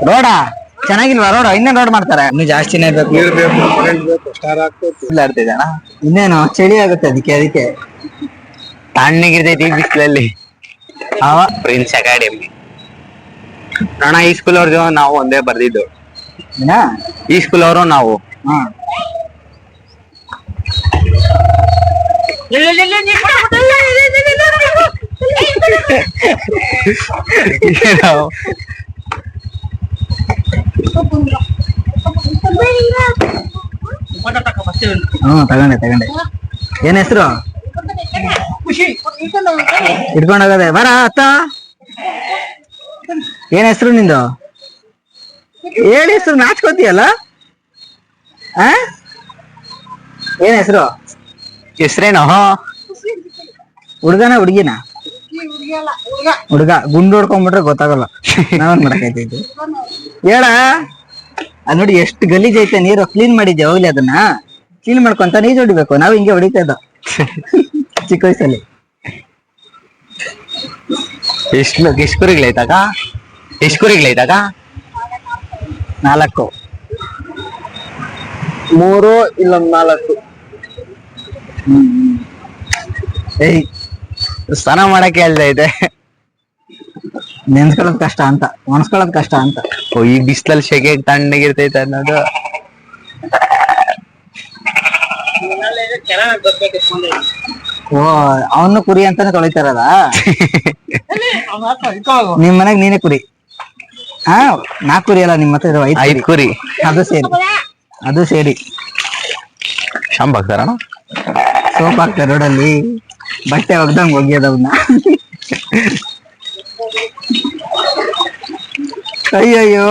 ರೋಡಾ ಚೆನ್ನಾಗಿಲ್ವಾ road? ಇನ್ನೇನ್ road ಮಾಡ್ತಾರೆ? ಇನ್ನು ಜಾಸ್ತಿನೇ ಬೇಕು. ಆಡ್ತಿದ್ದಾನ ಇನ್ನೇನು ಚಳಿ ಆಗುತ್ತೆ ಅದಕ್ಕೆ ತಣ್ಣಗಿರ್ತೈತಿ ಬಿಸಿಲಲ್ಲಿ. ಪ್ರಿನ್ಸ್ ಅಕಾಡೆಮಿ ನೋಣ. ಈ ಸ್ಕೂಲ್ ಅವ್ರದ್ದು ನಾವು ಒಂದೇ ಬರ್ದಿದ್ದು. ಈ ಸ್ಕೂಲ್ ಅವರು ನಾವು. ತಗೊಂಡೆ. ಏನ್ ಹೆಸರು? ಇಟ್ಕೊಂಡೋಗದೆ ಬರ ಅತ್ತ. ಏನ್ ಹೆಸರು ನಿಂದು? ಹೇಳಿ ಹೆಸರು, ನಾಚ್ಕೋತಿಯಲ್ಲ. ಏನ್ ಹೆಸರು? ಹೆಸ್ರೇನು? ಹುಡ್ಗನ ಹುಡ್ಗಿನ? ಹುಡ್ಗ. ಗುಂಡು ಹೊಡ್ಕೊಂಡ್ಬಿಟ್ರೆ ಗೊತ್ತಾಗಲ್ಲ. ನಾವೇನ್ ಮಾಡಕೈತೈತಿ ಹೇಳ. ಅದ್ ನೋಡಿ ಎಷ್ಟು ಗಲೀಜ್ ಐತೆ. ನೀರು ಕ್ಲೀನ್ ಮಾಡಿದ್ದೆ ಹೋಗ್ಲಿ, ಅದನ್ನ ಕ್ಲೀನ್ ಮಾಡ್ಕೊಂತ ನೀರ್ ಹೊಡಿಬೇಕು. ನಾವ್ ಹಿಂಗೆ ಹೊಡಿತಾ ಇದ್ದ ಚಿಕ್ಕ ವಯಸ್ಸಲ್ಲಿ. ಎಷ್ಟು ಕುರಿಗಳೈತಾಗ? 4. 3 ಇಲ್ಲ 4. ಏಯ್, ಸ್ನಾನ ಮಾಡಕ್ಕೆ ಹೇಳ್ತೈತೆ. ನೆನ್ಸ್ಕೊಳ್ಳೋದ್ ಕಷ್ಟ ಅಂತ, ಒಣಸ್ಕೊಳ್ಳೋದ್ ಕಷ್ಟ ಅಂತ. ಈ ಬಿಸಿಲಲ್ಲಿ ಶೆಕೆ ತಣ್ಣಗಿರ್ತೈತೆ ಅನ್ನೋದು. ಓ, ಅವನು ಕುರಿ ಅಂತಾನೆ ತೊಳಿತಾರದ? ನಿಮ್ ಮನೆಗ್ ನೀನೇ ಕುರಿ? 4 ಕುರಿ ಅಲ್ಲ ನಿಮ್ಮ ಹತ್ರ? 5 ಕುರಿ. ಅದು ಸೇರಿ ಶಾಂಪ್ ಹಾಕ್ತಾರಣ? ಸೋಪ್ ಹಾಕ್ತಾರೆ ರೋಡಲ್ಲಿ, ಬಟ್ಟೆ ಒಗ್ದಂಗ್ ಒಗ್ಯೋದವ್ನ. ಅಯ್ಯಯ್ಯೋ.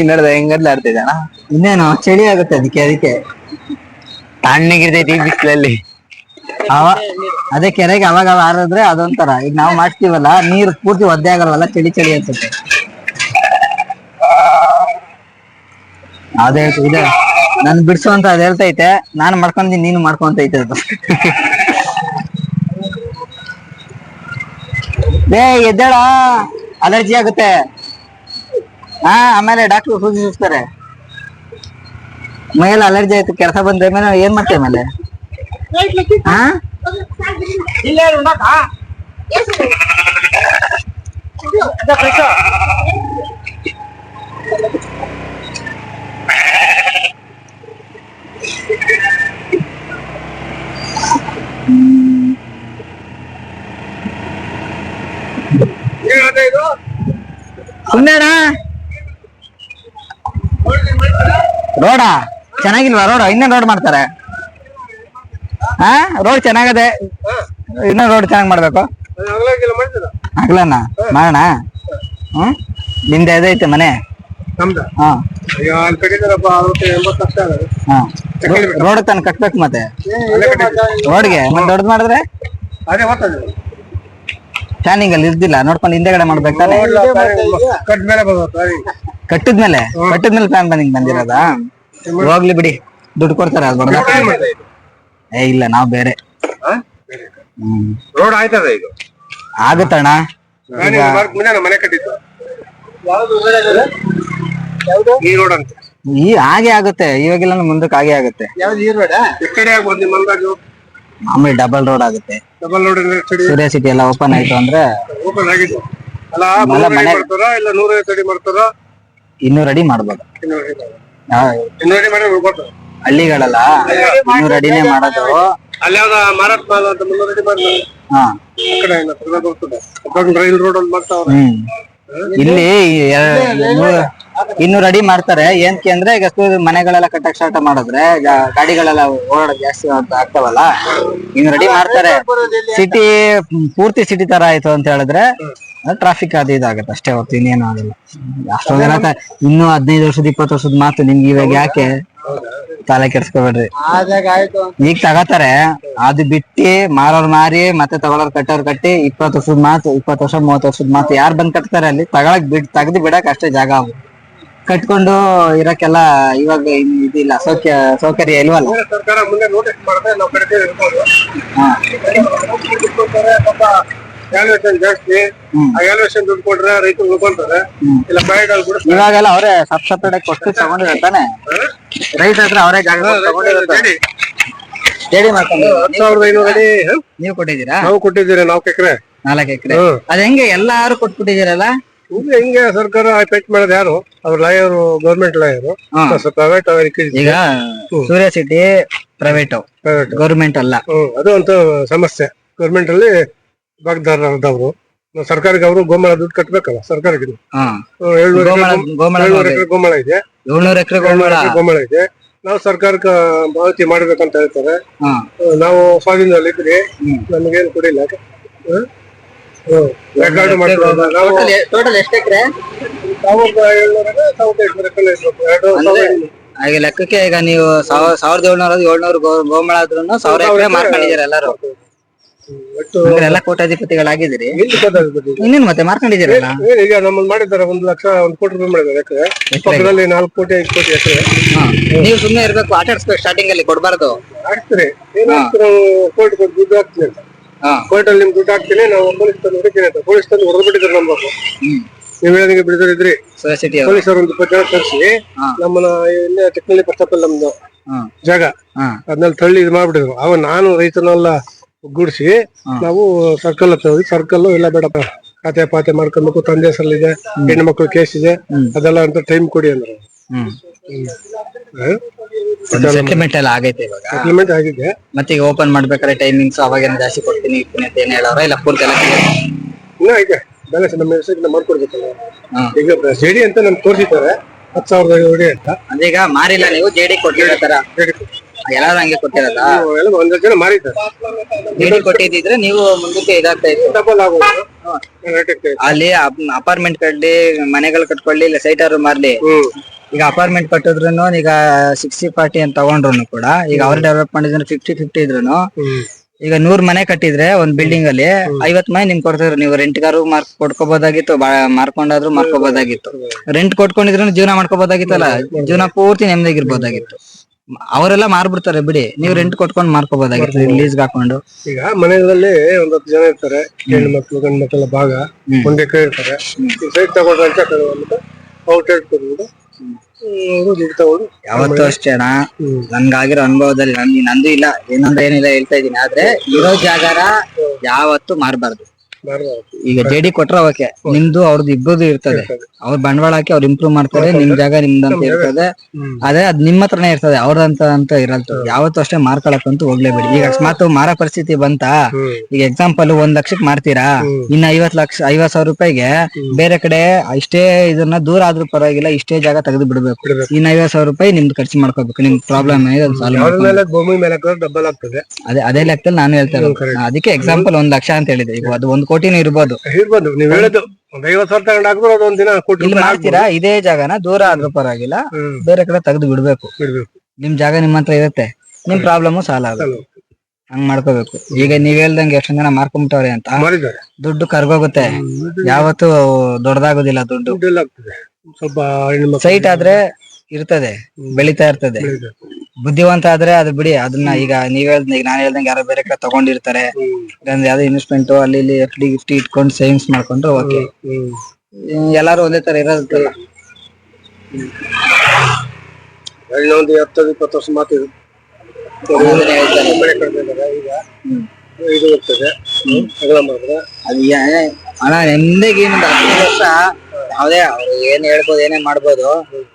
ನಡ್ದ ಹೆಂಗದ್ಲ ಆಡ್ತಿದ್ದಾನ? ಇನ್ನೇನು ಚಳಿ ಆಗುತ್ತೆ ಅದಕ್ಕೆ ತಣ್ಣಗಿರ್ತೈತಿ ಬಿಸಿಲಲ್ಲಿ. ಅದೇ ಕೆರೆಗೆ ಅವಾಗ ಆರಿದ್ರೆ ಅದೊಂಥರ. ಈಗ ನಾವು ಮಾಡ್ತೀವಲ್ಲ, ನೀರು ಪೂರ್ತಿ ಒದ್ದೆ ಆಗಲ್ವಲ್ಲ, ಚಳಿ ಅನ್ಸುತ್ತೆ. ಅದೇ ಇದೆ ನನ್ ಬಿಡ್ಸು ಅಂತ ಅದ್ ಹೇಳ್ತೈತೆ. ನಾನು ಮಾಡ್ಕೊಂತೀನಿ, ನೀನು ಮಾಡ್ಕೊಂತೈತೆ ಅದು. ಎದ್ದೇಳ, ಅಲರ್ಜಿ ಆಗುತ್ತೆ. ಆಮೇಲೆ ಡಾಕ್ಟರ್ ಸೂಚಿಸ್ತಾರೆ. ಮೈಯಲ್ಲಿ ಅಲರ್ಜಿ ಆಯ್ತು, ಕೆಲಸ ಬಂದ್ರೆ ಮೇಲೆ ಏನ್ ಮಾಡ್ತೇವೆ ಆಮೇಲೆ? ಸುಮ್ಮನೆನಾ? ರೋಡಾ ಚೆನ್ನಾಗಿಲ್ವಾ ರೋಡ್? ಇನ್ನೇನ್ ರೋಡ್ ಮಾಡ್ತಾರೆ? ರೋಡ್ ಚೆನ್ನಾಗದೆ, ಇನ್ನೂ ರೋಡ್ ಚೆನ್ನಾಗ್ ಮಾಡ್ಬೇಕು. ಆಗ್ಲನ ಮಾಡೋಣ. ನಿಮ್ದು ಅದೈತೆ ಮನೆ? ರೋಡ್ ತಾನು ಕಟ್ಬೇಕು ಮತ್ತೆ. ರೋಡ್ಗೆ ಮತ್ತೆ ದೊಡ್ಡದು ಮಾಡಿದ್ರೆ ಸ್ಟ್ಯಾಂಡಿಂಗ್ ಅಲ್ಲಿ ಇರ್ದಿಲ್ಲ, ನೋಡ್ಕೊಂಡು ಹಿಂದೆಗಡೆ ಮಾಡ್ಬೇಕು ತಾನೆ. ಕಟ್ಟಿದ್ಮೇಲೆ ಪ್ಲಾನ್ ಬಂದಿರೋದಾ? ಹೋಗ್ಲಿ ಬಿಡಿ, ದುಡ್ಡು ಕೊಡ್ತಾರೆ ಅದು ಬರೋದ. ಇಲ್ಲ, ನಾವ್ ಬೇರೆ. ರೋಡ್ ಆಯ್ತದ ಈಗ? ಆಗುತ್ತಣ್ಣ. ಮನೆ ಕಟ್ಟಿದ್ದು ಈ ಹಾಗೆ ಆಗುತ್ತೆ, ಇವಾಗಿಲ್ಲ ಮುಂದಕ್ಕೆ ಹಾಗೆ ಆಗುತ್ತೆ. ಮಾಮೂಲಿ ಡಬಲ್ ರೋಡ್ ಆಗುತ್ತೆ. ಸೂರ್ಯ ಸಿಟಿ ಎಲ್ಲ ಓಪನ್ ಆಯ್ತು ಅಂದ್ರೆ ಇನ್ನೂ ರೆಡಿ ಮಾಡ್ಬೋದು. ಹಳ್ಳಿಗಳಲ್ಲ ಇನ್ನೂ ರೆಡಿನೇ ಮಾಡೋದು. ಇಲ್ಲಿ ಇನ್ನು ರೆಡಿ ಮಾಡ್ತಾರೆ ಏನಕ್ಕೆ ಅಂದ್ರೆ ಈಗ ಮನೆಗಳೆಲ್ಲ ಕಟ್ಟಕ್ ಸ್ಟಾರ್ಟ್ ಮಾಡಿದ್ರೆ ಗಾಡಿಗಳೆಲ್ಲ ಓಡಾಡಕ್ ಜಾಸ್ತಿ ಆಗ್ತಾವಲ್ಲ, ಇನ್ನು ರೆಡಿ ಮಾಡ್ತಾರೆ. ಸಿಟಿ ಪೂರ್ತಿ ಸಿಟಿ ತರ ಆಯ್ತು ಅಂತ ಹೇಳಿದ್ರೆ ಟ್ರಾಫಿಕ್ ಅದು ಇದಾಗತ್ತೆ ಅಷ್ಟೇ ಹೊತ್ತು ಇನ್ನೇನು ಆಗಲ್ಲ. ಅಷ್ಟೊಂದೆಲ್ಲ ಇನ್ನು 15 ವರ್ಷದ 20 ವರ್ಷದ ಮಾತು ನಿಮ್ಗೆ ಇವಾಗ ಯಾಕೆ ತಲೆ ಕೆಡ್ಸ್ಕೊಬೇಡ್ರಿ. ಈಗ ತಗತಾರೆ, ಅದು ಬಿಟ್ಟಿ ಮಾರೋರ್ ಮಾರಿ ಮತ್ತೆ ತಗೊಳೋರ್ ಕಟ್ಟೋರ್ ಕಟ್ಟಿ 20 ವರ್ಷದ ಮಾತು, 20 ವರ್ಷ 30 ವರ್ಷದ ಮಾತು ಯಾರು ಬಂದ್ ಕಟ್ತಾರೆ ಅಲ್ಲಿ? ತೆಗ್ದು ಬಿಡಕ್ ಅಷ್ಟೇ ಜಾಗ ಅವು. ಕಟ್ಕೊಂಡು ಇರಕ್ಕೆಲ್ಲ ಇವಾಗ ಇದಿಲ್ಲ, ಸೌಕರ್ಯ ಇಲ್ವಲ್ಲ. ಸರ್ಕಾರ ಮುಂದೆ ನೋಟಿಸ್ ಮಾಡಿದ್ರೆ ನಾವು ಕಡಿಮೆ ಇರ್ಬೋದು. ವ್ಯಾಲ್ಯೂಯೇಷನ್ ಜಾಸ್ತಿ, ಆ ವ್ಯಾಲ್ಯೂಯೇಷನ್ ದುಡ್ಡು ಕೊಟ್ರೆ ರೈತರು ಉಳ್ಕೊಂತಾರೆ. ಇಲ್ಲ ಬಾಯಿಗಳು ಕೂಡ ಇವಾಗೆಲ್ಲ ಅವರೇ ಸಪ್ರೇಟ್ ಕೊಟ್ಟು ತಗೊಂಡಿರ್ತಾನೆ, ರೈತ ಹತ್ರ ಅವರೇ ಜಾಗ ತಗೊಂಡಿರ್ತಾರೆ. ಜೆಡಿ ಮಾಡ್ಕೊಂಡು 10,500 ಅಡಿ ನೀವು ಕೊಟ್ಟಿದ್ದೀರಾ? ನಾವು ಕೊಟ್ಟಿದ್ದೀರಿ 4 ಎಕರೆ. 4 ಎಕರೆ ಅದ್ ಹೆಂಗೆ ಎಲ್ಲಾರು ಕೊಟ್ಬಿಟ್ಟಿದ್ದೀರಲ್ಲ? ಹಿಂಗೆ ಸರ್ಕಾರ ಪೇಟ್ ಮಾಡೋದು ಯಾರು? ಅವ್ರ ಲಾಯರು, ಗೌರ್ಮೆಂಟ್ ಲಾಯರು, ಪ್ರೈವೇಟ್ ಈಗ ಸೂರ್ಯ ಸಿಟಿ ಪ್ರೈವೇಟ್, ಗೌರ್ಮೆಂಟ್ ಅಲ್ಲ. ಅದು ಅಂತ ಸಮಸ್ಯೆ. ಗೌರ್ಮೆಂಟ್ ಅಲ್ಲಿ ಭಾಗದಾರದವರು, ಸರ್ಕಾರಕ್ಕೆ ಅವರು ಗೋಮಾಳ ದುಡ್ಡು ಕಟ್ಬೇಕಲ್ಲ ಸರ್ಕಾರಕ್ಕೆ. 700 ಎಕರೆ ಗೋಮಾಳ ಇದೆ, 700 ಎಕರೆ ಗೋಮಾಳ ಇದೆ. ನಾವು ಸರ್ಕಾರಕ್ಕೆ ಪಾವತಿ ಮಾಡ್ಬೇಕಂತ ಹೇಳ್ತಾರೆ. ನಾವು ಸ್ವಾಧೀನದಲ್ಲಿ ಇದ್ರಿ, ನಮಗೇನು ಕೊಡಿಲ್ಲ. ರೆಕಾರ್ಡ್ ಮಾಡ್ತೀವಿ ನಾವು. ಟೋಟಲ್ ಎಷ್ಟು ಎಕರೆ? 1,700 ಹಾಗೆ ಲೆಕ್ಕಕ್ಕೆ ಈಗ ನೀವು 1,700 ಗೋಮಾಳ ಆದ್ರೂ 1,000 ಎಕರೆ ಮಾರ್ಕೊಂಡಿದ್ದೀರ ಎಲ್ಲಾರು. ಎಲ್ಲ ಕೋಟ್ಯಾಧಿಪತಿಗಳಾಗಿದ್ದೀರಿ. ಇನ್ನೇನು ಮತ್ತೆ ಮಾರ್ಕೊಂಡಿದ್ದೀರಲ್ಲ. ಈಗ ನಮ್ಮಲ್ಲಿ ಮಾಡಿದ್ದಾರೆ 1 ಲಕ್ಷ 1 ಕೋಟಿ ರೂಪಾಯಿ ಮಾಡಿದ್ದಾರೆ ಎಕರೆ. ಪಕ್ಕದಲ್ಲಿ 4 ಕೋಟಿ 5 ಕೋಟಿ ಎಕರೆ. ನೀವು ಸುಮ್ಮನೆ ಇರ್ಬೇಕು, ಆಟ ಆಡಿಸ್ಬೇಕು, ಸ್ಟಾರ್ಟಿಂಗ್ ಅಲ್ಲಿ ಕೊಡ್ಬಾರ್ದು. ಹಾಕ್ತೀರಿ, ಕೋರ್ಟ್ ದುಡ್ಡು ಹಾಕ್ತೀನಿ ಅಂತ. ಕೋರ್ಟ್ ಅಲ್ಲಿ ನಿಮ್ ದುಡ್ಡು ಹಾಕ್ತೀನಿ, ನಾವು ಪೊಲೀಸ್ ತಂದು ಹೊಡಿತೀನಿ ಅಂತ. ಪೊಲೀಸ್ ತಂದು ಹೊಡೆದು ಬಿಟ್ಟಿದ್ರು ನಮ್ಗೆ. ನೀವ್ ಹೇಳಿದಂಗೆ ಬಿಡಿದ್ರಿ ಪೊಲೀಸರು ಒಂದು 20 ಜನ ತರಿಸಿ ನಮ್ಮನ್ನ ಇಲ್ಲೇ ಟೆಕ್ನಾಲಜಿ ಫಸ್ಟ್ ಆಫ್ ಆಲ್ ನಮ್ದು ಜಾಗ ಅದ್ನಲ್ಲಿ ತಳ್ಳಿ ಇದು ಮಾಡ್ಬಿಟ್ಟಿದ್ರು. ಅವ ನಾನು ರೈತನೆಲ್ಲ ಒಗ್ಗೂಡಿಸಿ ನಾವು ಸರ್ಕಲ್ ಹತ್ತವಿ. ಸರ್ಕಲ್ ಇಲ್ಲ ಬೇಡಪ್ಪ, ಖಾತೆ ಪಾತೆ ಮಾಡ್ಕೊಬೇಕು, ತಂದೆ ಹೆಸರಲ್ಲಿದೆ, ಹೆಣ್ಣು ಮಕ್ಕಳು ಕೇಸ್ ಇದೆ, ಅದೆಲ್ಲ ಅಂತ ಟೈಮ್ ಕೊಡಿ ಅಂದ್ರೆ ಸೆಟ್ಲ್ಮೆಂಟ್ ಎಲ್ಲ ಆಗೈತೆ. ಇವಾಗ ಸೆಟ್ಲ್ಮೆಂಟ್ ಆಗಿದೆ. ಮತ್ತೆ ಈಗ ಓಪನ್ ಮಾಡ್ಬೇಕಾದ್ರೆ ಟೈಮಿಂಗ್ಸ್ ಅವಾಗೇನು ಜಾಸ್ತಿ ಕೊಡ್ತೀನಿ ಅಂತ ಏನ್ ಹೇಳೋರ? ಇಲ್ಲ ಪೂರ್ತಿ ಎಲ್ಲ ಇನ್ನ ಐತೆ ಬ್ಯಾಲೆನ್ಸ್ ನಮ್ಮ ಹೆಸರಿಗೆ ಮಾಡ್ಕೊಡ್ಬೇಕಲ್ಲ. ಈಗ ಜೆಡಿ ಅಂತ ನಮ್ಗೆ ತೋರಿಸಿದ್ದಾರೆ 10,000 ಅಂತ. ಅದೀಗ ಮಾರಿಲ್ಲ, ನೀವು ಜೆಡಿ ಕೊಟ್ಟಿರೋ ತರ ಎಲ್ಲಾರು ಹಂಗೆ ಕೊಟ್ಟಿರಲ್ಲ. 100 ಜನ ಮಾರಿದ್ದಾರೆ. ಜೆಡಿ ಕೊಟ್ಟಿದ್ರೆ ನೀವು ಮುಂದಕ್ಕೆ ಇದಾಗ್ತಾ ಇತ್ತು. ಡಬಲ್ ಆಗೋದು. ಅಲ್ಲಿ ಅಪಾರ್ಟ್ಮೆಂಟ್ ಕಟ್ಲಿ, ಮನೆಗಳು ಕಟ್ಕೊಳ್ಳಿ, ಇಲ್ಲ ಸೈಟಾರು ಮಾರ್ಲಿ. ಈಗ ಅಪಾರ್ಟ್ಮೆಂಟ್ ಕಟ್ಟಿದ್ರು ಈಗ 60-40 ಅಂತ ತಗೊಂಡ್ರು ಕೂಡ, ಈಗ ಅವ್ರ ಡೆವಲಪ್ ಮಾಡಿದ್ರು 50-50 ಇದ್ರು, ಈಗ 100 ಮನೆ ಕಟ್ಟಿದ್ರೆ ಒಂದ್ ಬಿಲ್ಡಿಂಗ್ ಅಲ್ಲಿ 50 ಮನೆ ನಿಮ್ಗೆ ಕೊಡ್ತಿದ್ರು. ನೀವು ರೆಂಟ್ಗಾರು ಕೊಡ್ಕೋಬಹುದಾಗಿತ್ತು, ಮಾರ್ಕೊಂಡಾದ್ರು ಮಾರ್ಕೋಬಹುದಾಗಿತ್ತು. ರೆಂಟ್ ಕೊಟ್ಕೊಂಡಿದ್ರು ಜೀವನ ಮಾಡ್ಕೋಬಹುದಾಗಿತ್ತಲ್ಲ, ಜೀವನ ಪೂರ್ತಿ ನೆಮ್ಮದಿಗಿರ್ಬೋದಾಗಿತ್ತು. ಅವರೆಲ್ಲ ಮಾರ್ಬಿಡ್ತಾರೆ ಬಿಡಿ, ನೀವು ರೆಂಟ್ ಕೊಟ್ಕೊಂಡು ಮಾರ್ಕೋಬಹುದಾಗಿತ್ತು ಲೀಸ್ಗೆ ಹಾಕೊಂಡು. ಈಗ ಮನೆಗಳಲ್ಲಿ 10 ಜನ ಇರ್ತಾರೆ, ಹೆಣ್ಣು ಮಕ್ಳು ಗಂಡು ಮಕ್ಕಳ ಭಾಗ 1 ಎಕರೆ ಇರ್ತಾರೆ. ಸೈಟ್ ತಗೊಂಡ್ರೆ ಅಂತ ಔಟ್ಸೈಡ್ ಕೊಡ್ಬೋದು, ದುಡ್ಡು ತಗೊಂಡು. ಯಾವತ್ತೂ ಅಷ್ಟೇ ಅಣ್ಣ, ನನ್ಗಾಗಿರೋ ಅನುಭವದಲ್ಲಿ ನಂದು ಇಲ್ಲ ಏನಂದ್ರೆ ಏನಿಲ್ಲ ಹೇಳ್ತಾ ಇದೀನಿ. ಆದ್ರೆ ಇರೋ ಜಾಗರ ಯಾವತ್ತು ಮಾರ್ಬಾರ್ದು. ಈಗ ಜೆಡಿ ಕೊಟ್ರ ಓಕೆ, ನಿಮ್ದು ಅವ್ರದ್ದು ಇಬ್ಬರದು ಇರ್ತದೆ. ಅವ್ರು ಬಂಡವಾಳ ಹಾಕಿ ಅವ್ರು ಇಂಪ್ರೂವ್ ಮಾಡ್ತಾರೆ, ನಿಮ್ ಜಾಗ ನಿಮ್ದಂತ ಇರ್ತದೆ. ಅದೇ ಅದ್ ನಿಮ್ಮ ಹತ್ರನೇ ಇರ್ತದೆ, ಅವ್ರದಂತ ಇರಲ್ತು. ಯಾವತ್ತೂ ಅಷ್ಟೇ ಮಾರ್ಕೊಳಕ್ಕಂತೂ ಹೋಗ್ಲೇಬೇಡಿ. ಈಗ ಅಕಸ್ಮಾತ್ ಮಾರೋ ಪರಿಸ್ಥಿತಿ ಬಂತ, ಈಗ ಎಕ್ಸಾಂಪಲ್ 1 ಲಕ್ಷಕ್ಕೆ ಮಾರ್ತೀರಾ, ಇನ್ನ 50,000 ರೂಪಾಯಿಗೆ ಬೇರೆ ಕಡೆ ಇಷ್ಟೇ ಇದನ್ನ ದೂರ ಆದ್ರೂ ಪರವಾಗಿಲ್ಲ, ಇಷ್ಟೇ ಜಾಗ ತೆಗೆದು ಬಿಡ್ಬೇಕು. ಇನ್ನ 50,000 ರೂಪಾಯಿ ನಿಮ್ದು ಖರ್ಚು ಮಾಡ್ಕೋಬೇಕು. ನಿಮ್ ಪ್ರಾಬ್ಲಮ್ ಭೂಮಿ ಮೇಲೆ ಡಬಲ್ ಆಗ್ತದೆ. ಅದೇ ಲೆಕ್ಕದಲ್ಲಿ ನಾನು ಹೇಳ್ತಾ ಇರೋದು. ಅದಕ್ಕೆ ಎಕ್ಸಾಂಪಲ್ 1 ಲಕ್ಷ ಅಂತ ಹೇಳಿದೆ. ಈಗ ಅದು 1 ಕೋಟಿನೂ ಇರ್ಬೋದು. ನೀವ್ ಹೇಳುದು 50,000 ತಗೊಂಡಾಗ್ರು ಅದೊಂದ್ ದಿನ ಇಲ್ಲಿ ಮಾಡ್ತೀರಾ, ಇದೇ ಜಾಗನ ದೂರ ಆದ್ರೂ ಪರವಾಗಿಲ್ಲ ಬೇರೆ ಕಡೆ ತೆಗೆದು ಬಿಡ್ಬೇಕು. ನಿಮ್ ಜಾಗ ನಿಮ್ಮ ಹತ್ರ ಇರುತ್ತೆ, ನಿಮ್ ಪ್ರಾಬ್ಲಮ್ ಸಾಲ್ವ್ ಆಗುತ್ತೆ. ಹಂಗ್ ಮಾಡ್ಕೋಬೇಕು. ಈಗ ನೀವ್ ಹೇಳ್ದಂಗೆ ಎಷ್ಟೊಂದ್ ಜನ ಮಾರ್ಕೊಂಬಿಟ್ಟವ್ರೆ ಅಂತ ದುಡ್ಡು ಕರ್ಗೋಗುತ್ತೆ, ಯಾವತ್ತು ದೊಡ್ಡದಾಗೋದಿಲ್ಲ ದುಡ್ಡು. ಸ್ವಲ್ಪ ಸೈಟ್ ಆದ್ರೆ ಇರ್ತದೆ, ಬೆಳಿತಾ ಇರ್ತದೆ. ಬುದ್ಧಿವಂತ ಆದ್ರೆ ಅದು ಬಿಡಿ, ಅದನ್ನ ಈಗ ನೀವ್ ಈಗ ನಾನು ಹೇಳ್ದಂಗೆ ಯಾರೋ ಬೇರೆ ಕಡೆ ತಗೊಂಡಿರ್ತಾರೆ, ಯಾವ್ದೋ ಇನ್ವೆಸ್ಟ್ಮೆಂಟ್ ಅಲ್ಲಿ ಇಲ್ಲಿ FD ಗಿಫ್ಟಿ ಇಟ್ಕೊಂಡು ಸೇವಿಂಗ್ಸ್ ಮಾಡ್ಕೊಂಡ್ರೆ ಓಕೆ. ಎಲ್ಲಾರು ಒಂದೇ ತರ ಇರೋದಿಲ್ಲ. ಇನ್ನೊಂದು 10-20 ವರ್ಷ ಮಾತಿದ್ರು ಅಣ್ಣ ನೆಮ್ಮದಿಗೆ 10 ವರ್ಷ ಯಾವ್ದೇ ಅವ್ರು ಏನ್ ಹೇಳ್ಬೋದು ಏನೇ ಮಾಡ್ಬೋದು,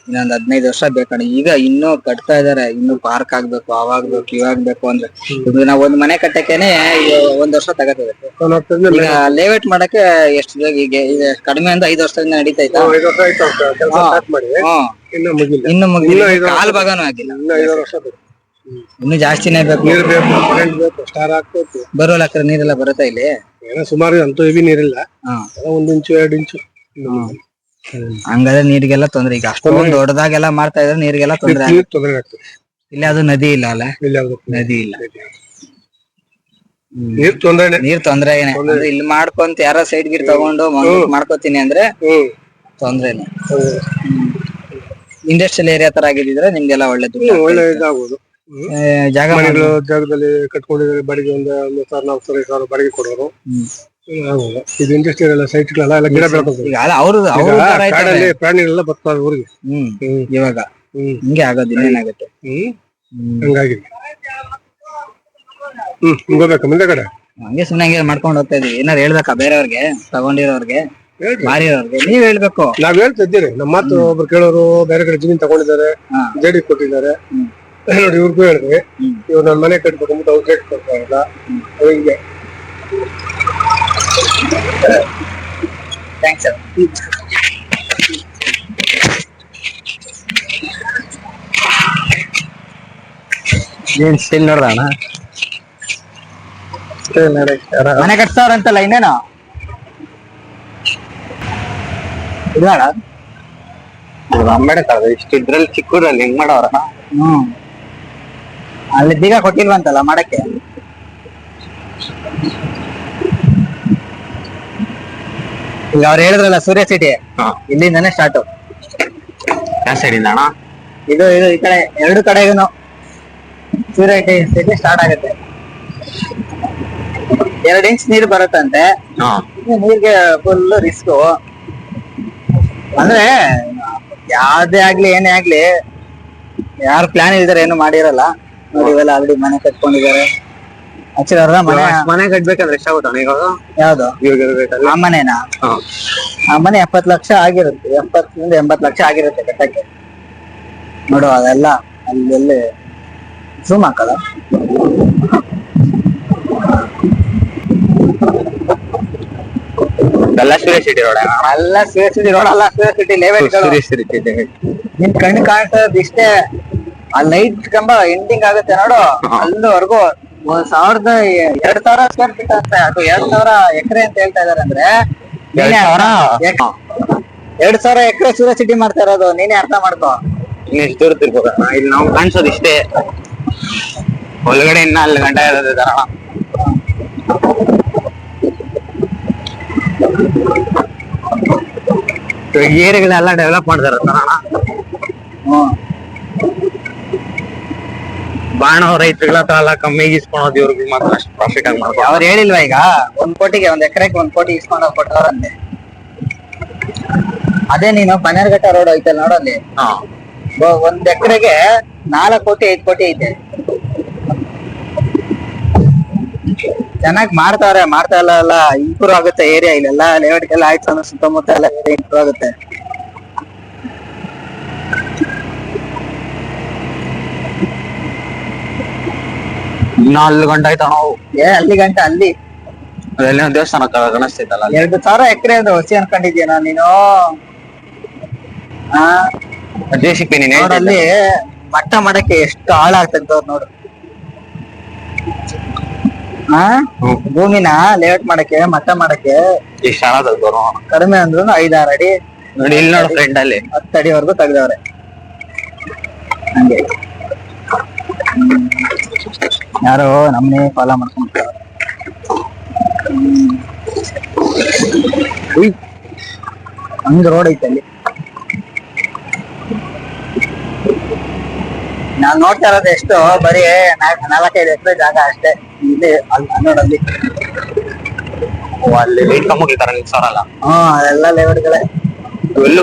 ಇನ್ನೊಂದ್ 15 ವರ್ಷ ಬೇಕಣ್ಣ. ಈಗ ಇನ್ನೂ ಕಟ್ತಾ ಇದಾರೆ, ಇನ್ನು ಪಾರ್ಕ್ ಆಗ್ಬೇಕು, ಅವಾಗ್ಬೇಕು, ಇವಾಗ್ಬೇಕು ಅಂದ್ರೆ ಈಗ ನಾವ್ ಒಂದ್ ಮನೆ ಕಟ್ಟಕ್ಕೇನೆ ಈಗ 1 ವರ್ಷ ತಗತದೆ. ಈಗ ಲೇಔಟ್ ಮಾಡಕ್ಕೆ ಎಷ್ಟು ಬೇಗ ಈಗ ಕಡಿಮೆ ಅಂದ್ರೆ 5 ವರ್ಷದಿಂದ ನಡೀತೈತಾ? 5 ವರ್ಷ ಆಯ್ತು ಕೆಲಸ ಸ್ಟಾರ್ಟ್ ಮಾಡಿ, ಇನ್ನು ಮುಗಿಲ್ಲ, ಕಾಲ್ ಭಾಗನೂ ಆಗಿಲ್ಲ. ಇನ್ನು 5 ವರ್ಷ ಬೇಕು. ಇನ್ನು ಜಾಸ್ತಿನೇ ಬೇಕು. ನೀರ್ ಬೇಕು, ಕರೆಂಟ್ ಬೇಕು, ಸ್ಟಾರ್ ಹಾಕ್ಬೇಕು. ಬರೋಲ್ಲ ನೀರೆಲ್ಲ ಬರುತ್ತಾ ಇಲ್ಲಿ? ಏನೋ ಸುಮಾರು ಅಂತೂ ಹೆವಿ ನೀರಿಲ್ಲ, 1 ಇಂಚು 2 ಇಂಚು. ಹಂಗಾದ್ರೆ ನೀರಿಗೆಲ್ಲ ತೊಂದ್ರೆ. ಈಗ ಅಷ್ಟೊಂದು ದೊಡ್ಡದಾಗೆಲ್ಲ ಮಾಡ್ತಾ ಇದ್ರೆ ನೀರಿಗೆಲ್ಲ ತೊಂದ್ರೆ ಆಗ್ತದೆ. ಇಲ್ಲಿ ಅದು ನದಿ ಇಲ್ಲ ಅಲ್ಲ, ನದಿ ಇಲ್ಲ, ನೀರ್ ತೊಂದ್ರೆ ಇಲ್ಲಿ ಮಾಡ್ಕೊಂತ ಯಾರೋ ಸೈಡ್ ಗಿರ್ ತಗೊಂಡು ಮಾಡ್ಕೋತೀನಿ ಅಂದ್ರೆ ತೊಂದ್ರೆನೆ. ಇಂಡಸ್ಟ್ರಿಯಲ್ ಏರಿಯಾ ತರ ಆಗಿದ್ರೆ ನಿಮ್ಗೆಲ್ಲ ಒಳ್ಳೆ ಇದಾಗೋದು. ಜಾಗದಲ್ಲಿ ಕಟ್ಕೊಂಡಿದ್ರೆ ಬಾಡಿಗೆ 1,000-4,000 ಬಾಡಿಗೆ ಕೊಡೋರು. ಇದು ಇಂಡಸ್ಟ್ರಿಯಲ್ ಸೈಟ್ಗಳೆಲ್ಲ ಎಲ್ಲ ಗಿಡ ಬೆಳ್ಕೊಂತಾರೆ. ಕಾಡಲ್ಲಿ ಪ್ರಾಣಿಗಳೆಲ್ಲ ಬರ್ತಾರೆ ಊರಿಗೆ. ಇವಾಗ ಹಿಂಗೆ ಆಗೋದು, ಇನ್ನೇನಾಗುತ್ತೆ ಹಂಗಾಗಿ ಹೋಗ್ಬೇಕು ಮುಂದೆ ಕಡೆ. ಹಂಗೆ ಸುಮ್ನೆ ಹಂಗೆ ಮಾಡ್ಕೊಂಡು ಹೋಗ್ತಾ ಇದೀವಿ. ಏನಾರು ಹೇಳ್ಬೇಕಾ ಬೇರೆಯವ್ರಿಗೆ, ತಗೊಂಡಿರೋರ್ಗೆ, ಮಾರಿರೋರ್ಗೆ? ನೀವ್ ಹೇಳ್ಬೇಕು. ನಾವ್ ಹೇಳ್ತಿದ್ದೀರಿ, ನಮ್ಮ ಮಾತು ಒಬ್ರು ಕೇಳೋರು ಬೇರೆ ಕಡೆ ಜಮೀನ್ ತಗೊಂಡಿದ್ದಾರೆ, ಜೆಡಿ ಕೊಟ್ಟಿದ್ದಾರೆ ನೋಡಿ, ಇವ್ರಿಗೂ ಹೇಳಿದ್ವಿ ಇವ್ರು ನನ್ನ ಮನೆ ಕಟ್ಬೇಕು ಅಂತ ಅವ್ರು ರೇಟ್ ಕೊಡ್ತಾ ಇಲ್ಲ. ಹಿಂಗೆ ಥ್ಯಾಂಕ್ಸ್ ಸರ್. ಏನ್ ಸ್ಟಿಲ್ ನೋಡ್ದಣ್ಣ, ಮನೆ ಕಟ್ತಾವ್ರಂತಲ್ಲ, ಇನ್ನೇನು ಇದಾಳ ಅಂಬೇಡ್ಕರ್ ಇಷ್ಟು ಇದ್ರಲ್ಲಿ ಚಿಕ್ಕೂರಲ್ಲಿ ಹೆಂಗ್ ಮಾಡವ್ರ? ಅಲ್ಲಿ ಬೀಗ ಕೊಟ್ಟಿಲ್ವಂತಲ್ಲ ಮಾಡಕ್ಕೆ. ಈಗ ಅವ್ರು ಹೇಳಿದ್ರಲ್ಲ ಸೂರ್ಯ ಸಿಟಿ, ಇಲ್ಲಿಂದಾನೆ ಸ್ಟಾರ್ಟ್. ಯಾವ ಸೈಡ್ ಇಂದ ಅಣ್ಣ? ಇದು ಈ ಕಡೆ 2 ಕಡೆಗೂ ಸೂರ್ಯ ಸಿಟಿ ಸ್ಟಾರ್ಟ್ ಆಗುತ್ತೆ. 2 ಇಂಚ್ ನೀರು ಬರುತ್ತಂತೆ. ನೀರ್ಗೆ ಫುಲ್ ರಿಸ್ಕ್. ಅಂದ್ರೆ ಯಾವ್ದೇ ಆಗ್ಲಿ ಏನೇ ಆಗ್ಲಿ, ಯಾರು ಪ್ಲಾನ್ ಇಲ್ದಾರೆ ಏನು ಮಾಡಿರಲ್ಲ ನೋಡಿ. ಇವೆಲ್ಲ ಆಲ್ರೆಡಿ ಮನೆ ಕಟ್ಕೊಂಡಿದ್ದಾರೆ. ಆಕ್ಚುಲಿ ಅವ್ರ ಮನೆ ಕಟ್ಬೇಕಂದ್ರೆ ಎಷ್ಟಾಗುತ್ತೆ ಇವಾಗ? ಯಾವ್ದು ಆ ಮನೆನಾ? ಆ ಮನೆ 70 ಲಕ್ಷ ಆಗಿರುತ್ತೆ, 70 80 ಲಕ್ಷ ಆಗಿರುತ್ತೆ ಕಟ್ಟಕ್ಕೆ. ನೋಡು ಅದೆಲ್ಲ ಅಲ್ಲಿ ಜೂಮ್ ಹಾಕಲ್ಲ. ಎಲ್ಲ ಸೂರ್ಯ ಸಿಟಿ ರೋಡ್ ಅಲ್ಲ, ಸೂರ್ಯ ಸಿಟಿ ರೋಡ್ ಅಲ್ಲ, ಸೂರ್ಯ ಸಿಟಿ ಲೇಔಟ್. ನಿನ್ ಕಣ್ಣು ಕಾಣ್ತದ ಇಷ್ಟೇ. ಆ ಲೈಟ್ ಕಂಬ ಎಂಡಿಂಗ್ ಆಗುತ್ತೆ ನೋಡು, ಅಲ್ಲಿವರೆಗೂ 2,000 ಸ್ಕ್ವೇರ್ ಫೀಟ್ ಅಂತ, ಅದು 2,000 ಎಕರೆ ಅಂತ ಹೇಳ್ತಾ ಇದಾರೆ. ಅಂದ್ರೆ 2,000 ಎಕರೆ ಸೂರ್ಯ ಸಿಟಿ ಮಾಡ್ತಾ ಇರೋದು, ನೀನೇ ಅರ್ಥ ಮಾಡ್ಕೋ. ಎಷ್ಟು ದೂರ ತಿರ್ಬೋದಣ್ಣ? ಇಲ್ಲಿ ನಾವು ಕಾಣಿಸೋದು ಇಷ್ಟೇ, ಒಳಗಡೆ ಇನ್ನ ಅಲ್ಲಿ ಗಂಟ ಇರೋದು. ಏರಿಯಾಗಳೆಲ್ಲ ಡೆವಲಪ್ ಮಾಡ್ತಾರ ಬಾಣ. ರೈತರುಗಳ ಹತ್ರ ಎಲ್ಲ ಕಮ್ಮಿ ಇಸ್ಕೊಳೋದು, ಇವ್ರಿಗೆ ಮಾತ್ರ ಅಷ್ಟು ಪ್ರಾಫಿಟ್ ಆಗಿ ಮಾಡ್ತಾರೆ. ಅವ್ರು ಹೇಳಿಲ್ವಾ ಈಗ 1 ಕೋಟಿಗೆ 1 ಎಕರೆಗೆ 1 ಕೋಟಿ ಇಸ್ಕೊಂಡು ಕೊಟ್ಟವ್ರಂತೆ. ಅದೇ ನೀನು ಬನ್ನೇರಘಟ್ಟ ರೋಡ್ ಐತಲ್ಲ ನೋಡಲ್ಲಿ, 1 ಎಕರೆಗೆ 4 ಕೋಟಿ 5 ಕೋಟಿ ಐತೆ. ಚೆನ್ನಾಗಿ ಮಾಡ್ತಾವ್ರೆ, ಮಾಡ್ತಾ ಇಲ್ಲ ಇಂಪ್ರೂವ್ ಆಗುತ್ತೆ ಏರಿಯಾ. ಇಲ್ಲೆಲ್ಲ ಲೇಔಟ್ಗೆಲ್ಲ ಆಯ್ತು, ಸುತ್ತಮುತ್ತ ಎಲ್ಲ ಇಂಪ್ರೂವ್ ಆಗುತ್ತೆ. ಇನ್ನ ಅಲ್ಲಿ ಗಂಟ ಆಯ್ತಾ ನಾವು? ಅಲ್ಲಿ ಗಂಟ ಅಲ್ಲಿ ದೇವಸ್ಥಾನ ಕಾಣಿಸ್ತೈತಲ್ಲ. 2,000 ಎಕರೆ ಅಂದ್ರೆ ಹೊಸಿ ಅನ್ಕೊಂಡಿದ್ಯೇನೋ ನೀನು? ಅಲ್ಲಿ ಮಟ್ಟ ಮಾಡಕ್ಕೆ ಎಷ್ಟು ಆಳ ಆಗ್ತಂತವ್ರು ನೋಡು. ಭೂಮಿನ ಲೇಔಟ್ ಮಾಡಕ್ಕೆ, ಮಟ್ಟ ಮಾಡಕ್ಕೆ ಕಡಿಮೆ ಅಂದ್ರು 5-6 ಅಡಿ ನೋಡಿ. ಇಲ್ಲಿ ನೋಡು ಫ್ರೆಂಡ್, ಅಲ್ಲಿ 10 ಅಡಿವರೆಗೂ ತೆಗ್ದವ್ರೆ. ಹಂಗೆ ಯಾರೋ ನಮ್ಮನೆ ಫಾಲೋ ಮಾಡ್ಕೊಂಡ್ಬಿಡ್ತಾರೆ. ಹಂಗ ರೋಡ್ ಐತೆ ಅಲ್ಲಿ. ನಾನ್ ನೋಡ್ತಾ ಇರೋದು ಎಷ್ಟು, ಬರೀ 4-5 ಎಕರೆ ಜಾಗ ಅಷ್ಟೇ. ಇಲ್ಲಿ ನೋಡಲ್ಲಿ ಅಲ್ಲಿ ಲೈಟ್ ಕಂಬ ನಿಲ್ಸೋರಲ್ಲ, ಅದೆಲ್ಲ ಲೇಔಟ್ಗಳೇ. ಎಲ್ಲಿ